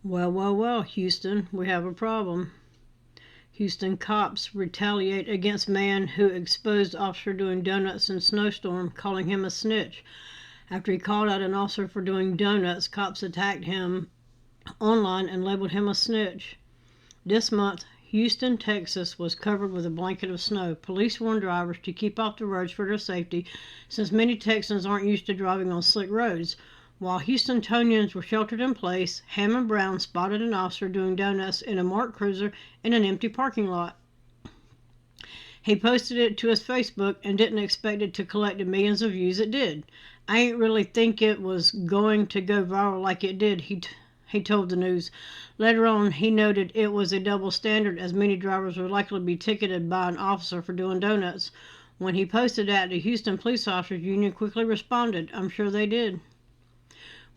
Well, Houston, we have a problem. Houston cops retaliate against man who exposed officer doing donuts in Snowstorm, calling him a snitch. After he called out an officer for doing donuts, cops attacked him online and labeled him a snitch. This month, Houston, Texas was covered with a blanket of snow. Police warned drivers to keep off the roads for their safety, since many Texans aren't used to driving on slick roads. While Houstonians were sheltered in place, Hamon Brown spotted an officer doing donuts in a marked cruiser in an empty parking lot. He posted it to his Facebook and didn't expect it to collect the millions of views it did. I ain't really think it was going to go viral like it did, he told the news. Later on, he noted it was a double standard, as many drivers would likely be ticketed by an officer for doing donuts. When he posted that, the Houston Police Officers Union quickly responded. I'm sure they did.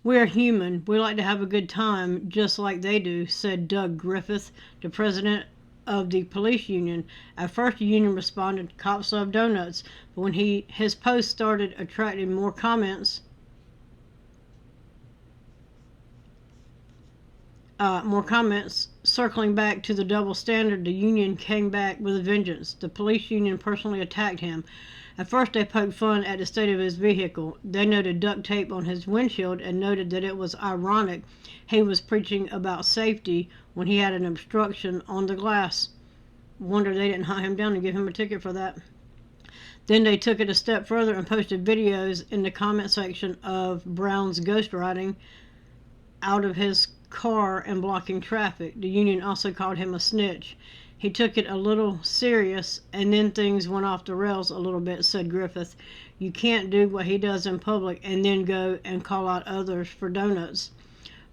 We're human. We like to have a good time, just like they do, said Doug Griffith, the president of the police union. At first, the union responded, cops love donuts, but when his post started attracting more comments circling back to the double standard, the union came back with a vengeance. The police union personally attacked him. At first, they poked fun at the state of his vehicle. They noted duct tape on his windshield and noted that it was ironic he was preaching about safety when he had an obstruction on the glass. Wonder they didn't hunt him down and give him a ticket for that. Then they took it a step further and posted videos in the comment section of Brown's ghostwriting out of his car and blocking traffic. The union also called him a snitch. He took it a little serious, and then things went off the rails a little bit, said Griffith. You can't do what he does in public and then go and call out others for donuts.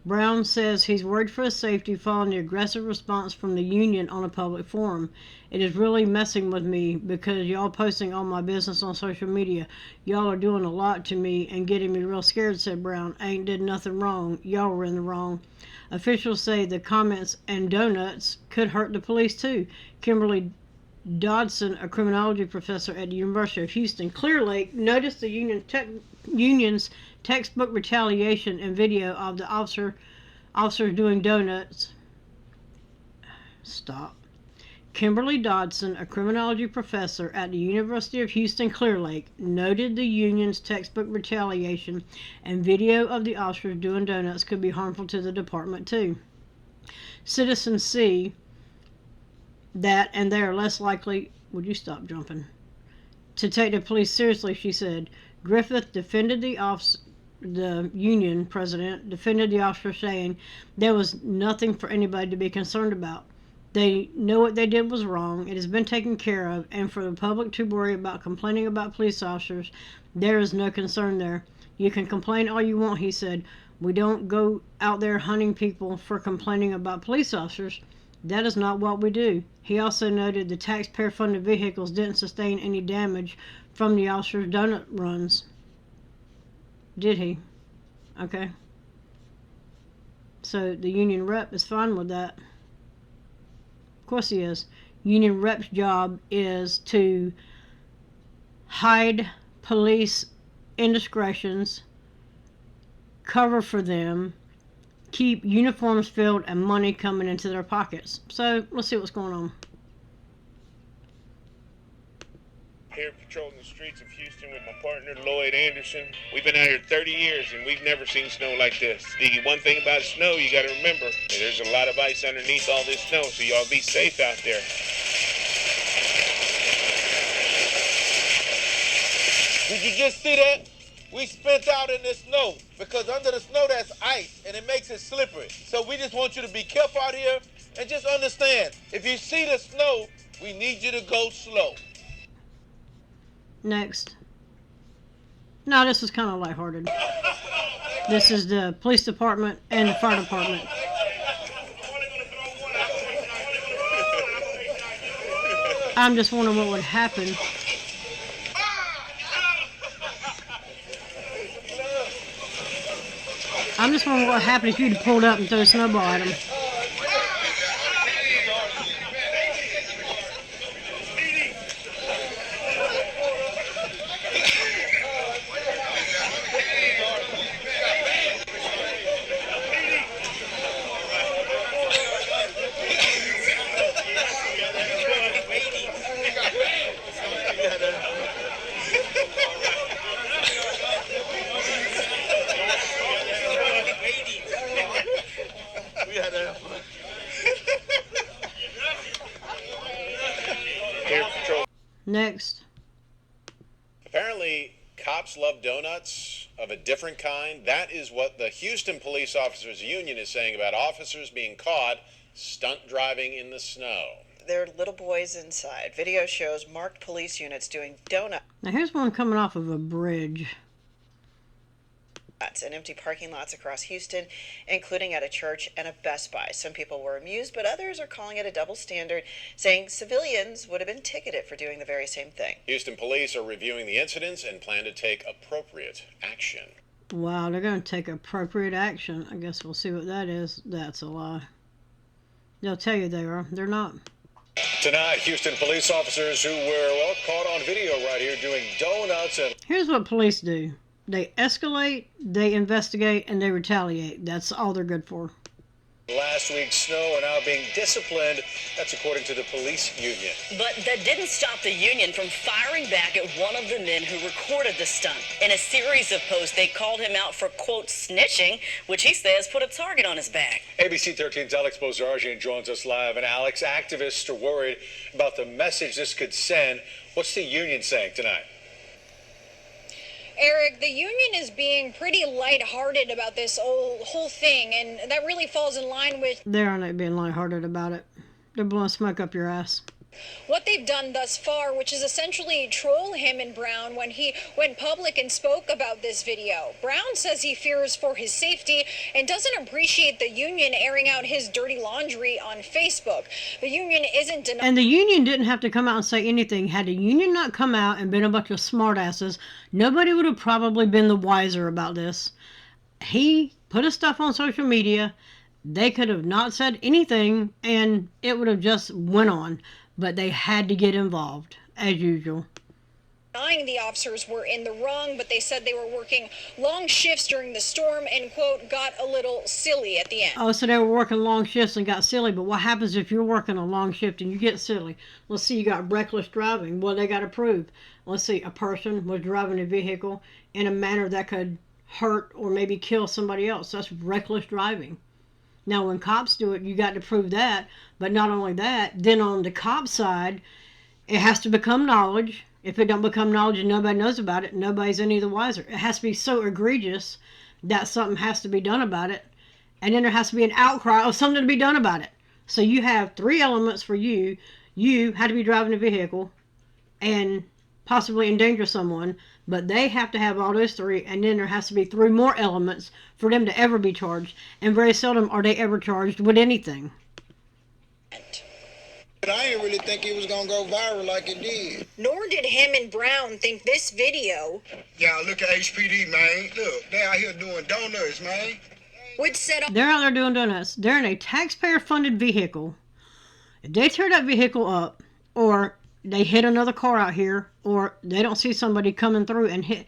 Brown says he's worried for his safety following the aggressive response from the union on a public forum. It is really messing with me because y'all posting all my business on social media. Y'all are doing a lot to me and getting me real scared, said Brown. I ain't did nothing wrong. Y'all were in the wrong. Officials say the comments and donuts could hurt the police too. Kimberly Dodson, a criminology professor at the University of Houston, Clear Lake, noticed the union's textbook retaliation and video of the officers doing donuts. Stop. Kimberly Dodson, a criminology professor at the University of Houston Clear Lake, noted the union's textbook retaliation and video of the officers doing donuts could be harmful to the department too. Citizens see that and they are less likely, would you stop jumping, to take the police seriously, she said. Griffith defended the union president defended the officer, saying there was nothing for anybody to be concerned about. They know what they did was wrong. It has been taken care of, and for the public to worry about complaining about police officers, there is no concern there. You can complain all you want, he said. We don't go out there hunting people for complaining about police officers. That is not what we do. He also noted the taxpayer-funded vehicles didn't sustain any damage from the officers' donut runs. Did he? Okay. So the union rep is fine with that. Of course he is. Union rep's job is to hide police indiscretions, cover for them, keep uniforms filled, and money coming into their pockets. So let's see what's going on. Here patrolling the streets of Houston with my partner Lloyd Anderson. We've been out here 30 years and we've never seen snow like this. The one thing about snow you got to remember, there's a lot of ice underneath all this snow, so y'all be safe out there. Did you just see that? We spent out in the snow because under the snow that's ice and it makes it slippery. So we just want you to be careful out here and just understand, if you see the snow, we need you to go slow. Next. No, this is kind of lighthearted. This is the police department and the fire department. I'm just wondering what would happen. I'm just wondering what would happen if you'd pulled up and thrown a snowball at him. text. Apparently, cops love donuts of a different kind. That is what the Houston Police Officers Union is saying about officers being caught stunt driving in the snow. There are little boys inside. Video shows marked police units doing donuts Now here's one coming off of a bridge. in empty parking lots across Houston, including at a church and a Best Buy. Some people were amused, but others are calling it a double standard, saying civilians would have been ticketed for doing the very same thing. Houston police are reviewing the incidents and plan to take appropriate action. Wow, they're going to take appropriate action. I guess we'll see what that is. That's a lie. They'll tell you they are. They're not. Tonight, Houston police officers who were, caught on video right here doing donuts and... Here's what police do. They escalate, they investigate, and they retaliate. That's all they're good for. Last week's snow are now being disciplined. That's according to the police union. But that didn't stop the union from firing back at one of the men who recorded the stunt. In a series of posts, they called him out for, quote, snitching, which he says put a target on his back. ABC 13's Alex Bozargian joins us live. And Alex, activists are worried about the message this could send. What's the union saying tonight? Eric, the union is being pretty lighthearted about this whole thing, and that really falls in line with... They are not being lighthearted about it. They're blowing smoke up your ass. What they've done thus far, which is essentially troll Hamon Brown when he went public and spoke about this video. Brown says he fears for his safety and doesn't appreciate the union airing out his dirty laundry on Facebook. The union isn't denying... And the union didn't have to come out and say anything. Had the union not come out and been a bunch of smartasses, nobody would have probably been the wiser about this. He put his stuff on social media. They could have not said anything, and it would have just went on. But they had to get involved, as usual. The officers were in the wrong, but they said they were working long shifts during the storm and, quote, got a little silly at the end. Oh, so they were working long shifts and got silly. But what happens if you're working a long shift and you get silly? Let's see, you got reckless driving. Well, they got to prove. Let's see, a person was driving a vehicle in a manner that could hurt or maybe kill somebody else. That's reckless driving. Now, when cops do it, you got to prove that. But not only that, then on the cop side, it has to become knowledge. If it don't become knowledge and nobody knows about it, nobody's any the wiser. It has to be so egregious that something has to be done about it. And then there has to be an outcry of something to be done about it. So you have three elements for you. You had to be driving a vehicle and possibly endanger someone, but they have to have all those three, and then there has to be three more elements for them to ever be charged, and very seldom are they ever charged with anything. But I didn't really think it was going to go viral like it did. Nor did Hamon Brown think this video... Yeah, look at HPD, man. Look, they out here doing donuts, man. ...would set up... They're out there doing donuts. They're in a taxpayer-funded vehicle. If they tear that vehicle up, or they hit another car out here, or they don't see somebody coming through and hit...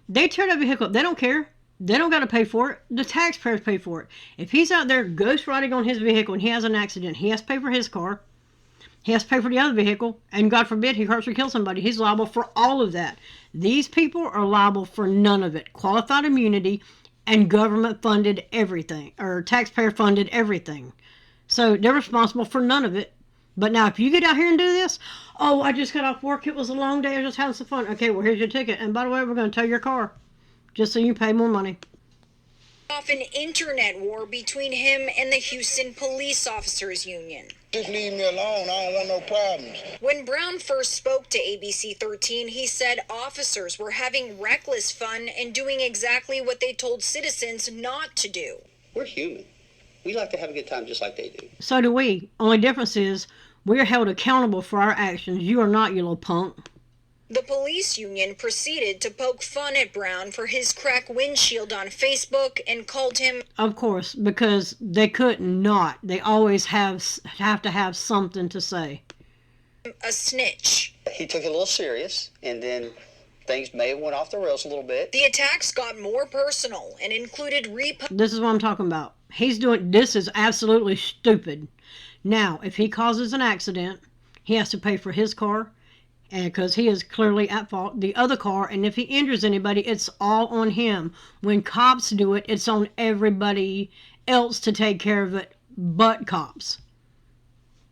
They tear that vehicle up. They don't care. They don't got to pay for it. The taxpayers pay for it. If he's out there ghost riding on his vehicle and he has an accident, he has to pay for his car. He has to pay for the other vehicle, and God forbid he hurts or kills somebody. He's liable for all of that. These people are liable for none of it. Qualified immunity and government-funded everything, or taxpayer-funded everything. So they're responsible for none of it. But now if you get out here and do this, oh, I just got off work, it was a long day, I was just having some fun. Okay, well, here's your ticket. And by the way, we're going to tow your car, just so you pay more money. Off an internet war between him and the Houston Police Officers Union. Just leave me alone. I don't want no problems. When Brown first spoke to ABC 13, he said officers were having reckless fun and doing exactly what they told citizens not to do. We're human. We like to have a good time just like they do. So do we. Only difference is we're held accountable for our actions. You are not, you little punk. The police union proceeded to poke fun at Brown for his cracked windshield on Facebook and called him... Of course, because they couldn't not. They always have to have something to say. ...a snitch. He took it a little serious, and then things may have went off the rails a little bit. The attacks got more personal and included This is what I'm talking about. This is absolutely stupid. Now, if he causes an accident, he has to pay for his car, and because he is clearly at fault, the other car, and if he injures anybody, it's all on him. When cops do it, it's on everybody else to take care of it but cops.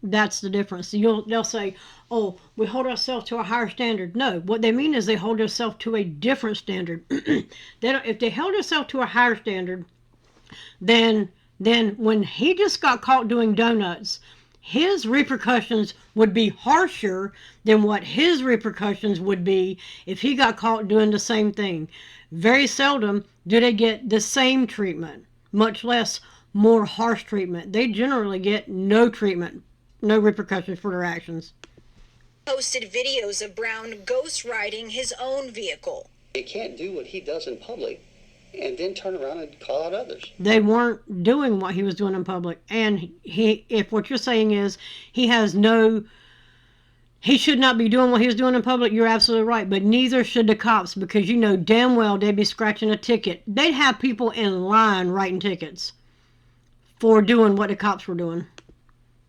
That's the difference. They'll say, oh, we hold ourselves to a higher standard. No, what they mean is they hold themselves to a different standard. If they held themselves to a higher standard, then when he just got caught doing donuts, his repercussions would be harsher than what his repercussions would be if he got caught doing the same thing. Very seldom do they get the same treatment, much less more harsh treatment. They generally get no treatment, no repercussions for their actions. Posted videos of Brown ghost riding his own vehicle. You can't do what he does in public and then turn around and call out others. They weren't doing what he was doing in public. And if what you're saying is he should not be doing what he was doing in public, you're absolutely right. But neither should the cops, because you know damn well they'd be scratching a ticket. They'd have people in line writing tickets for doing what the cops were doing.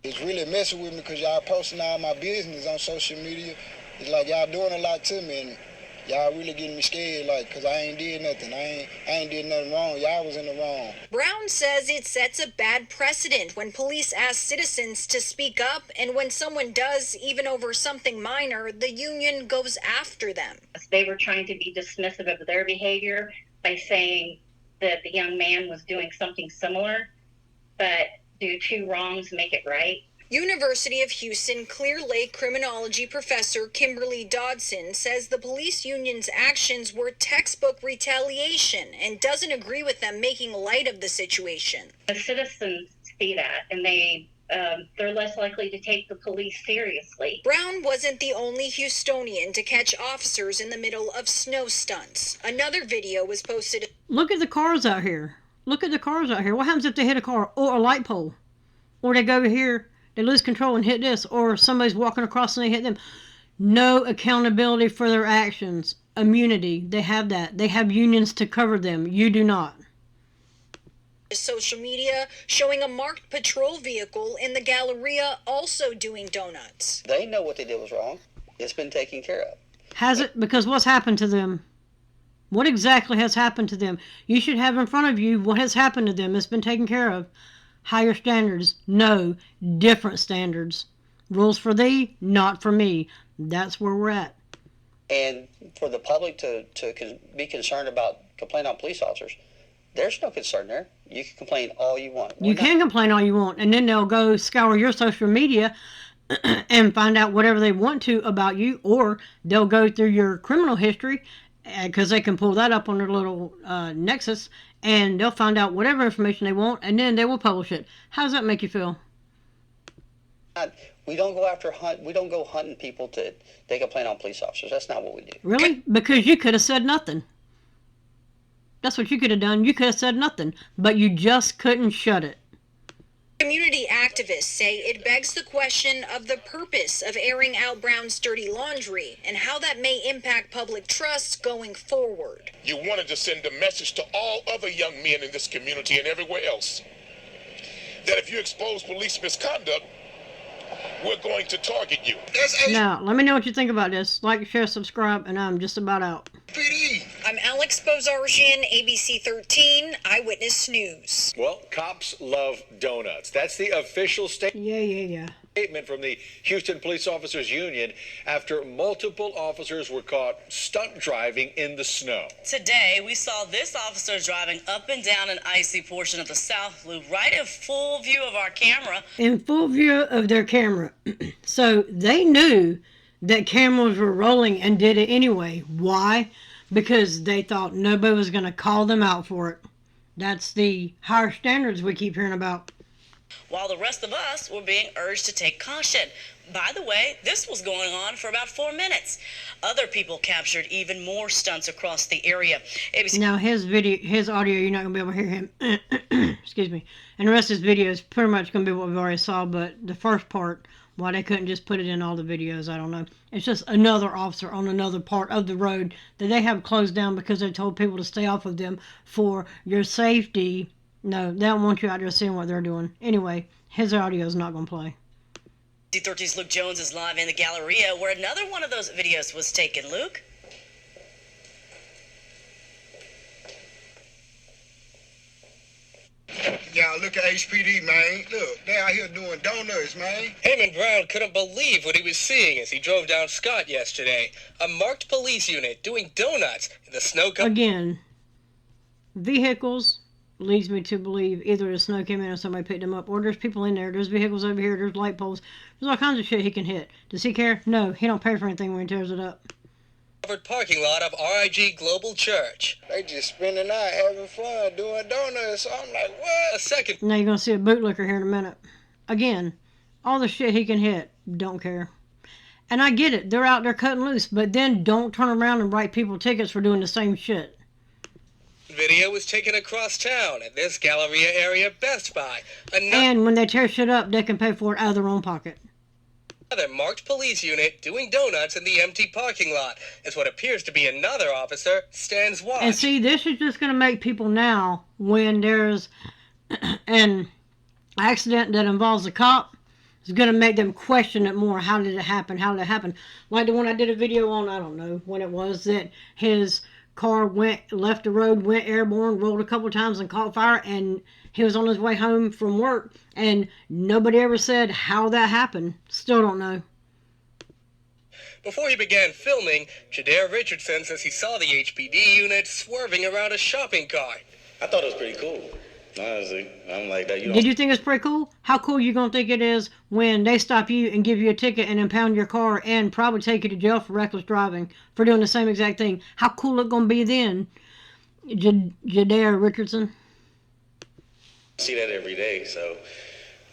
It's really messing with me because y'all posting all my business on social media. It's like y'all doing a lot to me, and y'all really getting me scared, like, because I ain't did nothing. I ain't did nothing wrong. Y'all was in the wrong. Brown says it sets a bad precedent when police ask citizens to speak up, and when someone does, even over something minor, the union goes after them. They were trying to be dismissive of their behavior by saying that the young man was doing something similar, but do two wrongs make it right? University of Houston Clear Lake criminology professor Kimberly Dodson says the police union's actions were textbook retaliation and doesn't agree with them making light of the situation. The citizens see that, and they're less likely to take the police seriously. Brown wasn't the only Houstonian to catch officers in the middle of snow stunts. Another video was posted. Look at the cars out here. Look at the cars out here. What happens if they hit a car or a light pole? Or they go here, they lose control and hit this, or somebody's walking across and they hit them. No accountability for their actions. Immunity. They have that. They have unions to cover them. You do not. Social media showing a marked patrol vehicle in the Galleria also doing donuts. They know what they did was wrong. It's been taken care of. Has it? Because what's happened to them? What exactly has happened to them? You should have in front of you what has happened to them. It's been taken care of. Higher standards? No. Different standards. Rules for thee, not for me. That's where we're at. And for the public to be concerned about complaining on police officers, there's no concern there. You can complain all you want. You can complain all you want, and then they'll go scour your social media and find out whatever they want to about you, or they'll go through your criminal history, because they can pull that up on their little nexus, and they'll find out whatever information they want, and then they will publish it. How does that make you feel? We don't go we don't go hunting people they complain on police officers. That's not what we do. Really? Because you could have said nothing. That's what you could have done. You could have said nothing, but you just couldn't shut it. Community activists say it begs the question of the purpose of airing out Brown's dirty laundry and how that may impact public trust going forward. You wanted to send a message to all other young men in this community and everywhere else that if you expose police misconduct, we're going to target you. Now, let me know what you think about this. Like, share, subscribe, and I'm just about out. I'm Alex Bozarjian, ABC 13 Eyewitness News. Well, cops love donuts. That's the official statement from the Houston Police Officers Union after multiple officers were caught stunt driving in the snow. Today, we saw this officer driving up and down an icy portion of the South Loop, right in full view of our camera. In full view of their camera. So they knew that cameras were rolling and did it anyway. Why? Because they thought nobody was going to call them out for it. That's the higher standards we keep hearing about. While the rest of us were being urged to take caution. By the way, this was going on for about 4 minutes. Other people captured even more stunts across the area. ABC... Now his audio, you're not going to be able to hear him. Excuse me. And the rest of his video is pretty much going to be what we've already saw, but the first part, why they couldn't just put it in all the videos, I don't know. It's just another officer on another part of the road that they have closed down because they told people to stay off of them for your safety. No, they don't want you out there seeing what they're doing. Anyway, his audio is not going to play. C13's Luke Jones is live in the Galleria where another one of those videos was taken. Luke? Yeah, y'all. Look at HPD, man. Look, they out here doing donuts, man. Hamon Brown couldn't believe what he was seeing as he drove down Scott yesterday. A marked police unit doing donuts in the snow. Again, vehicles leads me to believe either the snow came in or somebody picked them up, or there's people in there. There's vehicles over here. There's light poles. There's all kinds of shit he can hit. Does he care? No, he don't pay for anything when he tears it up. Covered parking lot of RIG Global Church. They just spending out, having fun, doing donuts. So I'm like, what? A second. Now you're going to see a bootlicker here in a minute. Again, all the shit he can hit, don't care. And I get it. They're out there cutting loose. But then don't turn around and write people tickets for doing the same shit. Video was taken across town at this Galleria area Best Buy. And when they tear shit up, they can pay for it out of their own pocket. Another marked police unit doing donuts in the empty parking lot as what appears to be another officer stands watch. And see, this is just going to make people now, when there's an accident that involves a cop, it's going to make them question it more. How did it happen? How did it happen? Like the one I did a video on, I don't know when it was, that his car left the road, went airborne, rolled a couple times and caught fire, and he was on his way home from work, and nobody ever said how that happened. Still don't know. Before he began filming, Jadair Richardson says he saw the HPD unit swerving around a shopping cart. I thought it was pretty cool. Honestly, I'm like that. Did you think it's pretty cool? How cool you gonna think it is when they stop you and give you a ticket and impound your car and probably take you to jail for reckless driving for doing the same exact thing? How cool it gonna be then, Jadair Richardson? I see that every day, so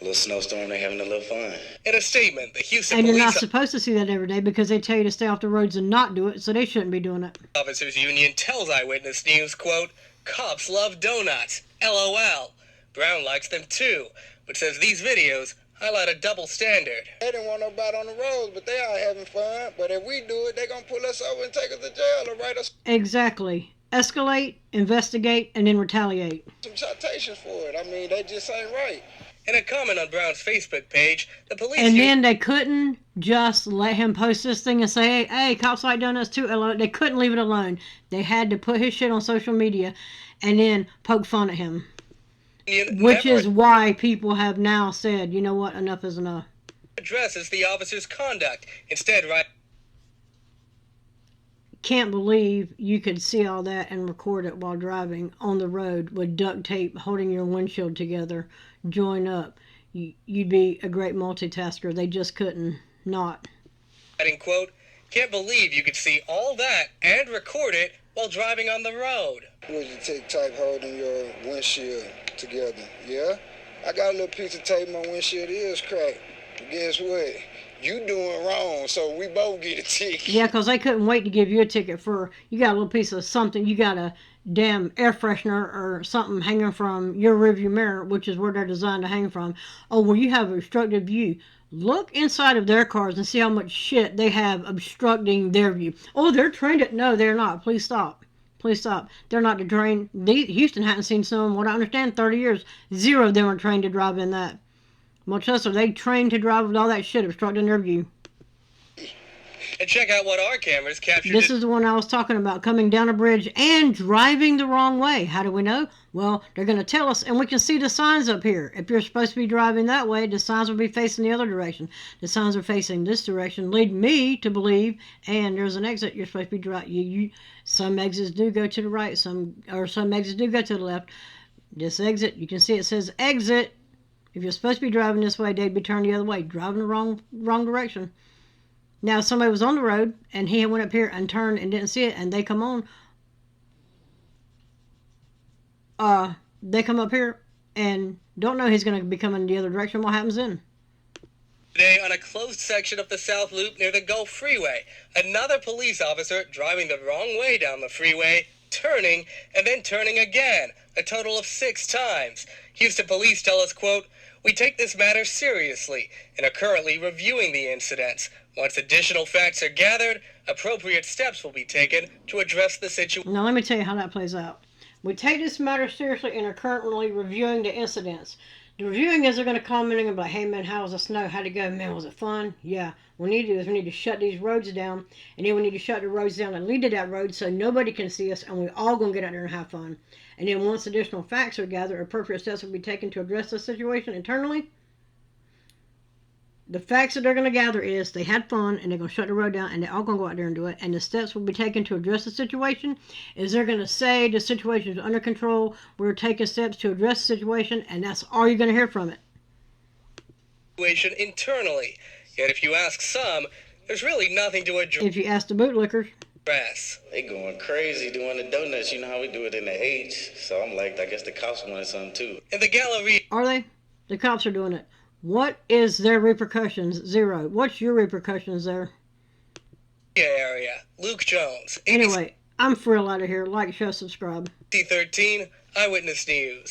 a little snowstorm, they having a little fun. In a statement, the Houston And you're police not supposed to see that every day because they tell you to stay off the roads and not do it, so they shouldn't be doing it. Officers Union tells Eyewitness News, quote, "Cops love donuts. LOL. Brown likes them too, but says these videos highlight a double standard." They didn't want nobody on the roads, but they are having fun. But if we do it, they're going to pull us over and take us to jail or write us Exactly. Escalate, investigate, and then retaliate. some citations for it. I mean, they just ain't right. In a comment on Brown's Facebook page, the police... And then they couldn't just let him post this thing and say, hey, cops like donuts too. They couldn't leave it alone. They had to put his shit on social media and then poke fun at him. Which is why people have now said, you know what, enough is enough. Addresses the officer's conduct. Instead, right... Can't believe you could see all that and record it while driving on the road with duct tape holding your windshield together. Join up. You'd be a great multitasker. They just couldn't not. Adding, quote, "Can't believe you could see all that and record it while driving on the road." Was you take type holding your windshield together? Yeah? I got a little piece of tape, my windshield is cracked. But guess what? You doing wrong, so we both get a ticket. Yeah, because they couldn't wait to give you a ticket for, you got a little piece of something, you got a damn air freshener or something hanging from your rearview mirror, which is where they're designed to hang from. Oh, well, you have a obstructed view. Look inside of their cars and see how much shit they have obstructing their view. Oh, they're trained at... No, they're not. Please stop. Please stop. They're not trained. Houston hadn't seen snow in, what I understand, 30 years. 0 of them are trained to drive in that. Much less are they trained to drive with all that shit obstructing their view. And check out what our cameras captured. This is the one I was talking about, coming down a bridge and driving the wrong way. How do we know? Well, they're going to tell us, and we can see the signs up here. If you're supposed to be driving that way, the signs will be facing the other direction. The signs are facing this direction, lead me to believe, and there's an exit you're supposed to be driving. Some exits do go to the right, some exits do go to the left. This exit, you can see it says exit. If you're supposed to be driving this way, they'd be turned the other way, driving the wrong direction. Now, if somebody was on the road, and he went up here and turned and didn't see it, and they come on, they come up here and don't know he's going to be coming the other direction, what happens then? Today, on a closed section of the South Loop near the Gulf Freeway, another police officer driving the wrong way down the freeway, turning, and then turning again, a total of 6 times. Houston police tell us, quote, "We take this matter seriously and are currently reviewing the incidents. Once additional facts are gathered, appropriate steps will be taken to address the situation." Now, let me tell you how that plays out. We take this matter seriously and are currently reviewing the incidents. The reviewing is they're going to comment and be like, hey man, how was the snow? How'd it go? Man, was it fun? Yeah. What we need to do is we need to shut these roads down, and then we need to shut the roads down and lead to that road so nobody can see us, and we're all going to get out there and have fun. And then once additional facts are gathered, appropriate steps will be taken to address the situation internally. The facts that they're going to gather is they had fun and they're going to shut the road down and they're all going to go out there and do it. And the steps will be taken to address the situation is they're going to say the situation is under control. We're taking steps to address the situation, and that's all you're going to hear from it. Situation internally. Yet if you ask some, there's really nothing to address. If you ask the bootlickers. They going crazy doing the donuts. You know how we do it in the H. So I'm like, I guess the cops wanted something too. In the gallery. Are they? The cops are doing it. What is their repercussions? Zero. What's your repercussions there? Area. Luke Jones. Anyway, I'm Frill out of here. Like, share, subscribe. C13 Eyewitness News.